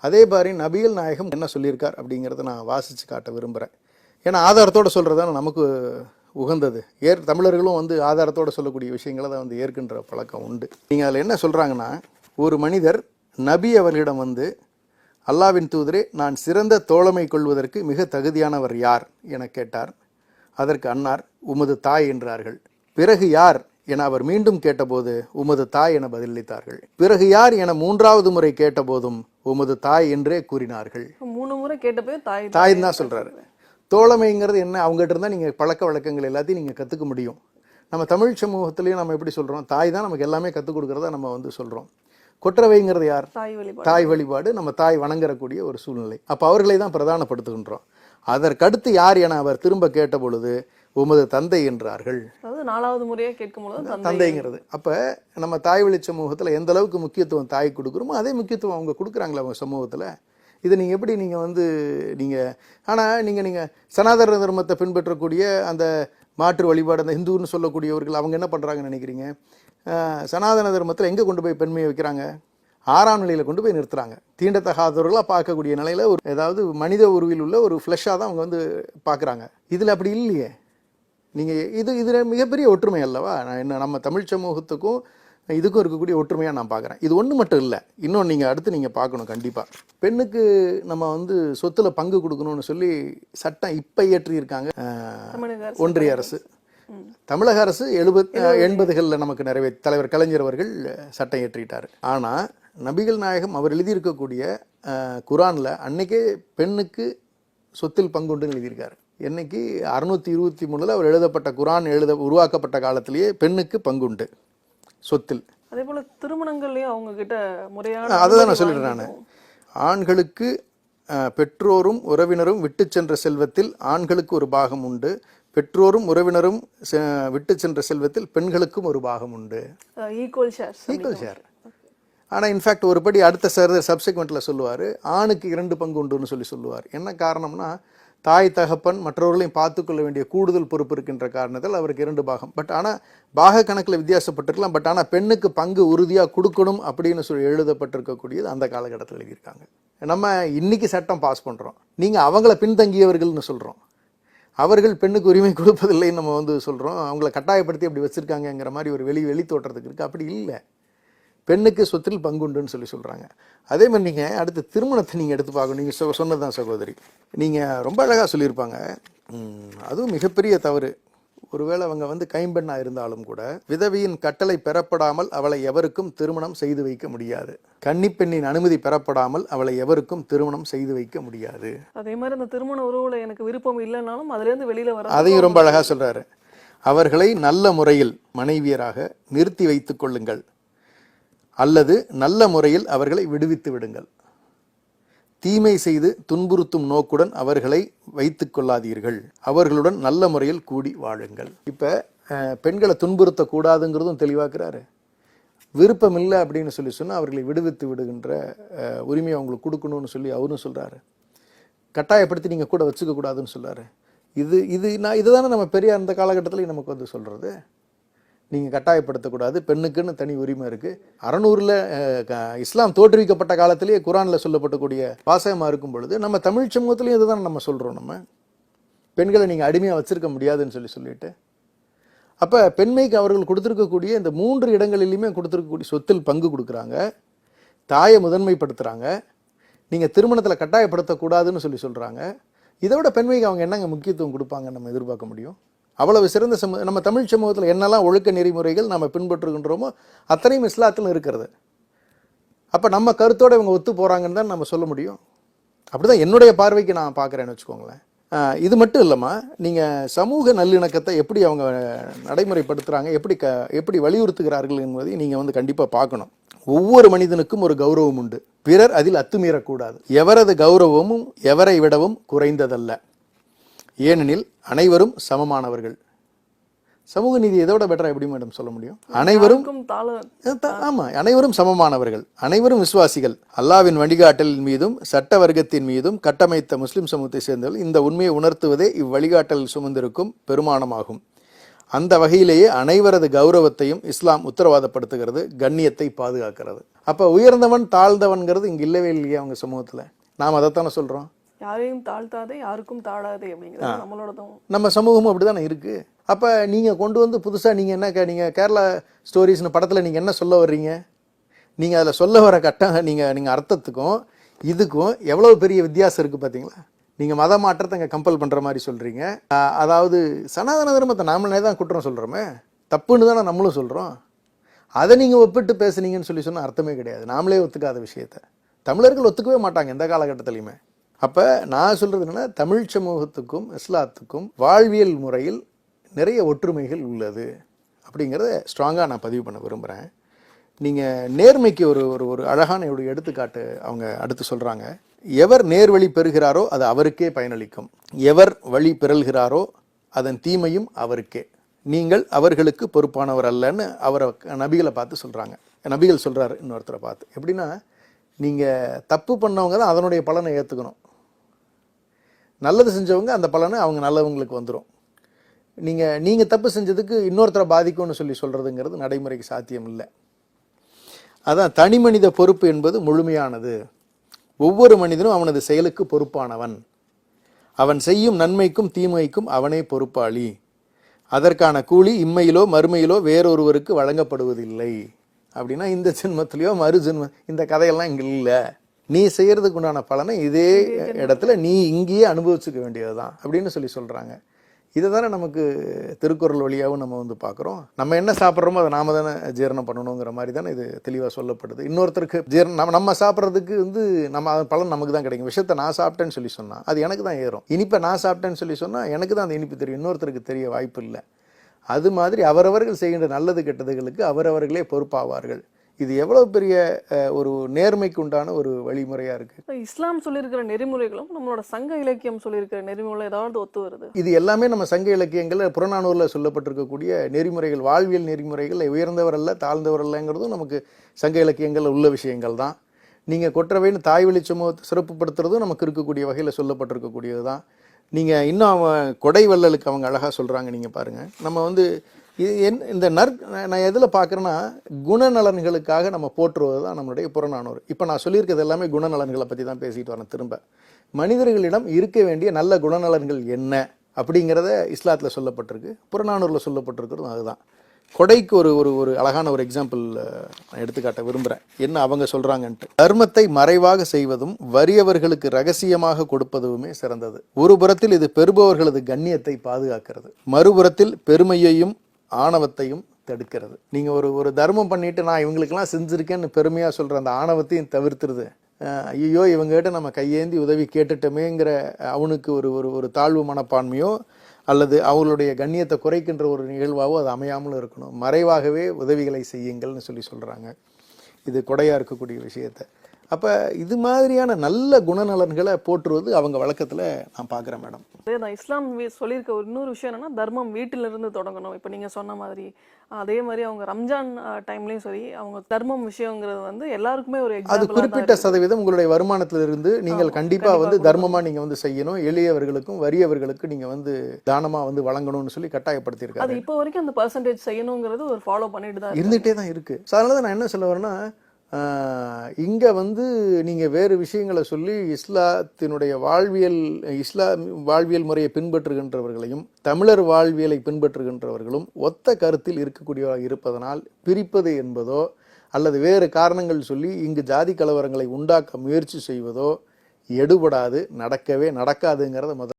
அதே மாதிரி நபிகள் நாயகம் என்ன சொல்லியிருக்கார் அப்படிங்கிறத நான் வாசித்து காட்ட விரும்புகிறேன். ஏன்னா ஆதாரத்தோடு சொல்கிறதான நமக்கு உகந்தது. தமிழர்களும் வந்து ஆதாரத்தோடு சொல்லக்கூடிய விஷயங்களை தான் வந்து ஏற்கின்ற பழக்கம் உண்டு. நீங்கள் அதில் என்ன சொல்கிறாங்கன்னா, ஒரு மனிதர் நபி அவர்களிடம் வந்து, அல்லாவின் தூதரே, நான் சிறந்த தோழமை கொள்வதற்கு மிக தகுதியானவர் யார் என கேட்டார். அதற்கு அன்னார், உமது தாய் என்றார்கள். பிறகு யார் என அவர் மீண்டும் கேட்டபோது, உமது தாய் என பதிலளித்தார்கள். பிறகு யார் என 3வது முறை கேட்டபோதும் உமது தாய் என்றே கூறினார்கள். 3 முறை கேட்டப்போ தாய் தான் சொல்றாரு. தோழமைங்கிறது என்ன, அவங்ககிட்ட இருந்தால் நீங்கள் பழக்க வழக்கங்கள் எல்லாத்தையும் நீங்கள் கற்றுக்க முடியும். நம்ம தமிழ் சமூகத்திலையும் நம்ம எப்படி சொல்கிறோம், தாய் தான் நமக்கு எல்லாமே கற்றுக் கொடுக்குறதா நம்ம வந்து சொல்கிறோம். கொற்றவைங்கிறது யார்? தாய் வழிபாடு. நம்ம தாய் வணங்கக்கூடிய ஒரு சூழ்நிலை. அப்போ அவர்களை தான் பிரதானப்படுத்துகின்றோம். அதற்கடுத்து யார் என அவர் திரும்ப கேட்ட பொழுது உமது தந்தை என்றார்கள். 4வது முறையாக கேட்கும்போது தந்தைங்கிறது. அப்போ நம்ம தாய் வழி சமூகத்தில் எந்த அளவுக்கு முக்கியத்துவம் தாய் கொடுக்குறோமோ அதே முக்கியத்துவம் அவங்க கொடுக்குறாங்களா அவங்க சமூகத்தில். இதை நீங்கள் எப்படி நீங்கள் வந்து ஆனால் நீங்கள் சனாதன தர்மத்தை பின்பற்றக்கூடிய அந்த மாற்று வழிபாடு, அந்த ஹிந்துன்னு சொல்லக்கூடியவர்கள் அவங்க என்ன பண்ணுறாங்கன்னு நினைக்கிறீங்க? சனாதன தர்மத்தில் எங்கே கொண்டு போய் பெண்மையை வைக்கிறாங்க? 6ஆம் நிலையில் கொண்டு போய் நிறுத்துறாங்க. தீண்டத்தகாதவர்களாக பார்க்கக்கூடிய நிலையில் ஒரு ஏதாவது மனித உருவில் உள்ள ஒரு ஃப்ளஷாக தான் அவங்க வந்து பார்க்குறாங்க. இதில் அப்படி இல்லையே. நீங்கள் இதில் மிகப்பெரிய ஒற்றுமை அல்லவா? நம்ம தமிழ் சமூகத்துக்கும் இதுக்கும் இருக்கக்கூடிய ஒற்றுமையாக நான் பார்க்குறேன். இது ஒன்று மட்டும் இல்லை, இன்னொன்று நீங்கள் அடுத்து நீங்கள் பார்க்கணும். கண்டிப்பாக பெண்ணுக்கு நம்ம வந்து சொத்துல பங்கு கொடுக்கணும்னு சொல்லி சட்டம் இப்போ இயற்றியிருக்காங்க ஒன்றிய அரசு. தமிழக அரசு 80களில் நமக்கு தலைவர் கலைஞர் அவர்கள் சட்டம் இயற்றிட்டார். ஆனால் நபிகள் நாயகம் அவர் எழுதியிருக்கக்கூடிய குரானில் அன்னைக்கே பெண்ணுக்கு சொத்தில் பங்குண்டுன்னு எழுதியிருக்காரு. என்னைக்கு 623 அவர் எழுதப்பட்ட குரான் உருவாக்கப்பட்ட காலத்திலேயே பெண்ணுக்கு பங்குண்டு சொத்தில். அதே போல திருமணங்கள்லயும் அவங்க கிட்ட முறையான, அதுதான் நான் சொல்லிடுறேன். நான் ஆண்களுக்கு பெற்றோரும் உறவினரும் விட்டு சென்ற செல்வத்தில் ஆண்களுக்கு ஒரு பாகம் உண்டு, பெற்றோரும் உறவினரும் விட்டு சென்ற செல்வத்தில் பெண்களுக்கும் ஒரு பாகம் உண்டு. Equal share. ஆனால் இன்ஃபேக்ட் ஒரு படி அடுத்த சப்சிக்வெண்ட்டில் சொல்லுவார், ஆணுக்கு 2 பங்கு உண்டுன்னு சொல்லுவார். என்ன காரணம்னா, தாய் தகப்பன் மற்றவர்களையும் பார்த்துக்கொள்ள வேண்டிய கூடுதல் பொறுப்பு இருக்கின்ற காரணத்தால் அவருக்கு 2 பாகம். பட் ஆனால் பாக கணக்கில் வித்தியாசப்பட்டிருக்கலாம். பட் ஆனால் பெண்ணுக்கு பங்கு உறுதியாக கொடுக்கணும் அப்படின்னு சொல்லி எழுதப்பட்டிருக்கக்கூடியது அந்த காலகட்டத்தில் எழுதியிருக்காங்க. நம்ம இன்னைக்கு சட்டம் பாஸ் பண்ணுறோம், நீங்கள் அவங்கள பின்தங்கியவர்கள்னு சொல்கிறோம். அவர்கள் பெண்ணுக்கு உரிமை கொடுப்பதில்லைன்னு நம்ம வந்து சொல்கிறோம். அவங்கள கட்டாயப்படுத்தி அப்படி வச்சுருக்காங்கங்கிற மாதிரி ஒரு வெளி தோற்றத்துக்கு இருக்குது. அப்படி இல்லை, பெண்ணுக்கு சொத்தில் பங்குண்டுன்னு சொல்லி சொல்கிறாங்க. அதே மாதிரி நீங்கள் அடுத்து திருமணத்தை நீங்கள் எடுத்து பார்க்கணும். நீங்கள் சொன்னதுதான் சகோதரி, நீங்கள் ரொம்ப அழகாக சொல்லியிருப்பாங்க. அதுவும் மிகப்பெரிய தவறு. ஒருவேளை அவங்க வந்து கைம்பெண்ணாக இருந்தாலும் கூட விதவியின் கட்டளை பெறப்படாமல் அவளை எவருக்கும் திருமணம் செய்து வைக்க முடியாது. கன்னிப்பெண்ணின் அனுமதி பெறப்படாமல் அவளை எவருக்கும் திருமணம் செய்து வைக்க முடியாது. அதே மாதிரி அந்த திருமண உறவுல எனக்கு விருப்பம் இல்லைனாலும் அதுலேருந்து வெளியில் வர, அதையும் ரொம்ப அழகாக சொல்கிறாரு. அவர்களை நல்ல முறையில் மனைவியராக நிறுத்தி வைத்துக் கொள்ளுங்கள், அல்லது நல்ல முறையில் அவர்களை விடுவித்து விடுங்கள். தீமை செய்து துன்புறுத்தும் நோக்குடன் அவர்களை வைத்துக் கொள்ளாதீர்கள், அவர்களுடன் நல்ல முறையில் கூடி வாழுங்கள். இப்போ பெண்களை துன்புறுத்தக்கூடாதுங்கிறதும் தெளிவாக்குறாரு. விருப்பம் இல்லை அப்படின்னு சொன்னால் அவர்களை விடுவித்து விடுகின்ற உரிமையை அவங்களுக்கு கொடுக்கணும்னு சொல்லி அவரும் சொல்கிறாரு. கட்டாயப்படுத்தி நீங்கள் கூட வச்சுக்க கூடாதுன்னு சொல்கிறாரு. இதுதானே நம்ம பெரியார் அந்த காலகட்டத்தில் நமக்கு வந்து சொல்கிறது. நீங்கள் கட்டாயப்படுத்தக்கூடாது, பெண்ணுக்குன்னு தனி உரிமை இருக்குது. 600ல் இஸ்லாம் தோற்றுவிக்கப்பட்ட காலத்திலேயே குரானில் சொல்லப்படக்கூடிய வாசகமாக இருக்கும் பொழுது நம்ம தமிழ் சமூகத்திலையும் இதுதான் நம்ம சொல்கிறோம். நம்ம பெண்களை நீங்கள் அடிமையாக வச்சுருக்க முடியாதுன்னு சொல்லிட்டு அப்போ பெண்மைக்கு அவர்கள் கொடுத்துருக்கக்கூடிய இந்த 3 இடங்களிலுமே கொடுத்துருக்கக்கூடிய சொத்தில் பங்கு கொடுக்குறாங்க, தாயை முதன்மைப்படுத்துகிறாங்க, நீங்கள் திருமணத்தில் கட்டாயப்படுத்தக்கூடாதுன்னு சொல்கிறாங்க. இதை விட பெண்மைக்கு அவங்க என்னங்க முக்கியத்துவம் கொடுப்பாங்கன்னு நம்ம எதிர்பார்க்க முடியும்? அவ்வளவு சிறந்த நம்ம தமிழ் சமூகத்தில் என்னெல்லாம் ஒழுக்க நெறிமுறைகள் நம்ம பின்பற்றுகின்றோமோ அத்தனையும் இஸ்லாத்தில் இருக்கிறது. அப்போ நம்ம கருத்தோடு இவங்க ஒத்து போகிறாங்கன்னு தான் நம்ம சொல்ல முடியும். அப்படி தான் என்னுடைய பார்வைக்கு நான் பார்க்குறேன்னு வச்சுக்கோங்களேன். இது மட்டும் இல்லாமல் நீங்கள் சமூக நல்லிணக்கத்தை எப்படி அவங்க நடைமுறைப்படுத்துகிறாங்க, எப்படி வலியுறுத்துகிறார்கள் என்பதை நீங்கள் வந்து கண்டிப்பாக பார்க்கணும். ஒவ்வொரு மனிதனுக்கும் ஒரு கௌரவம் உண்டு, பிறர் அதில் அத்துமீறக்கூடாது. எவரது கௌரவமும் எவரை விடவும் குறைந்ததல்ல, ஏனெனில் அனைவரும் சமமானவர்கள். சமூக நீதி எதோட பெட்டரா எப்படி மேடம் சொல்ல முடியும்? அனைவரும் சமமானவர்கள், அனைவரும் விசுவாசிகள். அல்லாவின் வழிகாட்டலின் மீதும் சட்ட வர்க்கத்தின் மீதும் கட்டமைத்த முஸ்லிம் சமூகத்தை சேர்ந்தவர்கள் இந்த உண்மையை உணர்த்துவதே இவ்வழிகாட்டலில் சுமந்திருக்கும் பெருமானமாகும். அந்த வகையிலேயே அனைவரது கௌரவத்தையும் இஸ்லாம் உத்தரவாதப்படுத்துகிறது, கண்ணியத்தை பாதுகாக்கிறது. அப்ப உயர்ந்தவன் தாழ்ந்தவன்கிறது இங்க இல்லவே இல்லையா அவங்க சமூகத்துல? நாம் அதைத்தானே சொல்றோம். யாரையும் தாழ்த்தாதே யாருக்கும் தாழாதே அப்படிங்கிறது நம்மளோட தான். நம்ம சமூகமும் அப்படிதானே இருக்கு. அப்ப நீங்க கொண்டு வந்து புதுசா நீங்க என்ன நீங்க கேரளா ஸ்டோரிஸ்னு படத்துல நீங்க என்ன சொல்ல வர்றீங்க? நீங்க அதுல சொல்ல வர நீங்க அர்த்தத்துக்கும் இதுக்கும் எவ்வளவு பெரிய வித்தியாசம் இருக்கு பாத்தீங்களா? நீங்க மத மாற்றத்தை அங்க கம்பல் பண்ற மாதிரி சொல்றீங்க. அதாவது சனாதன தர்மத்தை நாமளே தான் குற்றம் சொல்றோமே, தப்புன்னு தானே நம்மளும் சொல்றோம். அதை நீங்க ஒப்பிட்டு பேசுனீங்கன்னு சொன்னா அர்த்தமே கிடையாது. நாமளே ஒத்துக்காத விஷயத்த தமிழர்கள் ஒத்துக்கவே மாட்டாங்க எந்த காலகட்டத்திலையுமே. அப்ப நான் சொல்றது என்னன்னா, தமிழ் சமூகத்துக்கும் இஸ்லாத்துக்கும் வாழ்வியல் முறையில் நிறைய ஒற்றுமைகள் உள்ளது அப்படிங்கிறத ஸ்ட்ராங்கா நான் பதிவு பண்ண விரும்புறேன். நீங்க நேர்மைக்கு ஒரு ஒரு அழகான ஒரு எடுத்துக்காட்டு அவங்க அடுத்து சொல்றாங்க. எவர் நேர்வழி பெறுகிறாரோ அது அவருக்கே பயனளிக்கும், எவர் வழி பிறழ்கிறாரோ அதன் தீமையும் அவருக்கே, நீங்கள் அவர்களுக்கு பொறுப்பானவர் அல்லன்னு அவரை நபிகளை பார்த்து சொல்றாங்க. நபிகள் சொல்றாரு இன்னொருத்தரை பார்த்து. எப்படின்னா, நீங்க தப்பு பண்ணவங்க தான் அதனுடைய பலனை ஏத்துக்கணும், நல்லது செஞ்சவங்க அந்த பலனை அவங்க நல்லவங்களுக்கு வந்துடும். நீங்க தப்பு செஞ்சதுக்கு இன்னொருத்தரை பாதிக்கும்னு சொல்றதுங்கிறது நடைமுறைக்கு சாத்தியம் இல்லை. அதான் தனி மனித பொறுப்பு என்பது முழுமையானது. ஒவ்வொரு மனிதனும் அவனது செயலுக்கு பொறுப்பானவன், அவன் செய்யும் நன்மைக்கும் தீமைக்கும் அவனே பொறுப்பாளி, அதற்கான கூலி இம்மையிலோ மறுமையிலோ வேறொருவருக்கு வழங்கப்படுவதில்லை. அப்படின்னா இந்த ஜென்மத்திலேயோ மறு ஜென்ம இந்த கதையெல்லாம் இங்க இல்லை. நீ செய்யறதுக்கு உண்டான பலனை இதே இடத்துல நீ இங்கேயே அனுபவிச்சுக்க வேண்டியதுதான் அப்படின்னு சொல்றாங்க. இதை தானே நமக்கு திருக்குறள் வழியாகவும் நம்ம வந்து பார்க்குறோம். நம்ம என்ன சாப்பிட்றோமோ அதை நாம தானே ஜீரணம் பண்ணணுங்கிற மாதிரி தானே இது தெளிவாக சொல்லப்படுது. இன்னொருத்தருக்கு நம்ம சாப்பிட்றதுக்கு வந்து நம்ம பலன் நமக்கு தான் கிடைக்கும். விஷயத்தை நான் சாப்பிட்டேன்னு சொன்னால் அது எனக்கு தான் ஏறும். இனிப்பை நான் சாப்பிட்டேன்னு சொன்னால் எனக்கு தான் அந்த இனிப்பு தெரியும், இன்னொருத்தருக்கு தெரிய வாய்ப்பு இல்லை. அது மாதிரி அவரவர்கள் செய்கின்ற நல்லது கெட்டதுகளுக்கு அவரவர்களே பொறுப்பாவார்கள். இது எவ்வளவு பெரிய ஒரு நேர்மைக்கு உண்டான ஒரு வழிமுறையா இருக்கு. இஸ்லாம் சொல்லியிருக்கிற நெறிமுறைகளும் நம்மளோட சங்க இலக்கியம் சொல்லியிருக்கிற நெறிமுறை ஏதாவது ஒத்து வருது? இது எல்லாமே நம்ம சங்க இலக்கியங்கள்ல புறநானூறுல சொல்லப்பட்டிருக்கக்கூடிய நெறிமுறைகள், வாழ்வியல் நெறிமுறைகள். உயர்ந்தவர் அல்ல தாழ்ந்தவர் அல்லங்கிறதும் நமக்கு சங்க இலக்கியங்கள்ல உள்ள விஷயங்கள் தான். நீங்க கொற்றவைன்னு தாய்வழி சமூகத்தை சிறப்புப்படுத்துறதும் நமக்கு இருக்கக்கூடிய வகையில சொல்லப்பட்டிருக்கக்கூடியது தான். நீங்க இன்னும் கொடை வள்ளலுக்கு அவங்க அழகா சொல்றாங்க. நீங்க பாருங்க, நம்ம வந்து இந்த நான் எதில் பார்க்குறேன்னா, குணநலன்களுக்காக நம்ம போற்றுவது தான் நம்மளுடைய புறநானூறு. இப்போ நான் சொல்லியிருக்கிறது எல்லாமே குணநலன்களை பற்றி தான் பேசிட்டு வரேன். திரும்ப மனிதர்களிடம் இருக்க வேண்டிய நல்ல குணநலன்கள் என்ன அப்படிங்கிறத இஸ்லாத்தில் சொல்லப்பட்டிருக்கு, புறநானூரில் சொல்லப்பட்டிருக்கிறதும் அதுதான். கொடைக்கு ஒரு ஒரு அழகான ஒரு எக்ஸாம்பிள் எடுத்துக்காட்ட விரும்புகிறேன். என்ன அவங்க சொல்கிறாங்கன்ட்டு. தர்மத்தை மறைவாக செய்வதும் வறியவர்களுக்கு ரகசியமாக கொடுப்பதுமே சிறந்தது. ஒரு புறத்தில் இது பெறுபவர்களது கண்ணியத்தை பாதுகாக்கிறது, மறுபுறத்தில் பெருமையையும் ஆணவத்தையும் தடுக்கிறது. நீங்க ஒரு தர்மம் பண்ணிட்டு நான் இவங்களுக்கெல்லாம் செஞ்சிருக்கேன்னு பெருமையா சொல்ற அந்த ஆணவத்தையும் தவிர்த்துருது. ஐயோ இவங்ககிட்ட நம்ம கையேந்தி உதவி கேட்டுட்டோமேங்கிற அவனுக்கு ஒரு ஒரு தாழ்வு மனப்பான்மையோ அல்லது அவங்களுடைய கண்ணியத்தை குறைக்கின்ற ஒரு நிகழ்வாவோ அது அமையாமலும் இருக்கணும். மறைவாகவே உதவிகளை செய்யுங்கள்னு சொல்றாங்க. இது கொடையா இருக்கக்கூடிய விஷயத்த. அப்ப இது மாதிரியான நல்ல குணநலன்களை போற்றுவது அவங்க வழக்கத்துல நான் பாக்குறேன் மேடம். அதேதான் இஸ்லாம் சொல்லியிருக்க ஒரு இன்னொரு விஷயம் என்னன்னா, தர்மம் வீட்டில இருந்து தொடங்கணும். இப்ப நீங்க சொன்ன மாதிரி அதே மாதிரி அவங்க ரம்ஜான் டைம்லயும் சரி, அவங்க தர்மம் விஷயங்கிறது வந்து எல்லாருக்குமே ஒரு அது குறிப்பிட்ட சதவீதம் உங்களுடைய வருமானத்திலிருந்து நீங்கள் கண்டிப்பா வந்து தர்மமா நீங்க வந்து செய்யணும். எளியவர்களுக்கும் வறியவர்களுக்கு நீங்க வந்து தானமா வந்து வழங்கணும்னு சொல்லி கட்டாயப்படுத்தியிருக்காங்க. அது இப்போ வரைக்கும் அந்த பர்சன்டேஜ் செய்யணுங்கிறது ஒரு ஃபாலோ பண்ணிட்டு தான் இருந்துகிட்டே தான் இருக்கு. அதனால நான் என்ன சொல்ல வரேன்னா, இங்க வந்து நீங்க வேறு விஷயங்களை சொல்லி இஸ்லாத்தினுடைய வாழ்வியல் முறையை பின்பற்றுகின்றவர்களையும் தமிழர் வாழ்வியலை பின்பற்றுகின்றவர்களும் ஒத்த கருத்தில் இருக்கக்கூடியவராக இருப்பதனால் பிரிப்பது என்பதோ அல்லது வேறு காரணங்கள் சொல்லி இங்கு ஜாதி கலவரங்களை உண்டாக்க முயற்சி செய்வதோ எடுபடாது, நடக்கவே நடக்காதுங்கிறத முதல்ல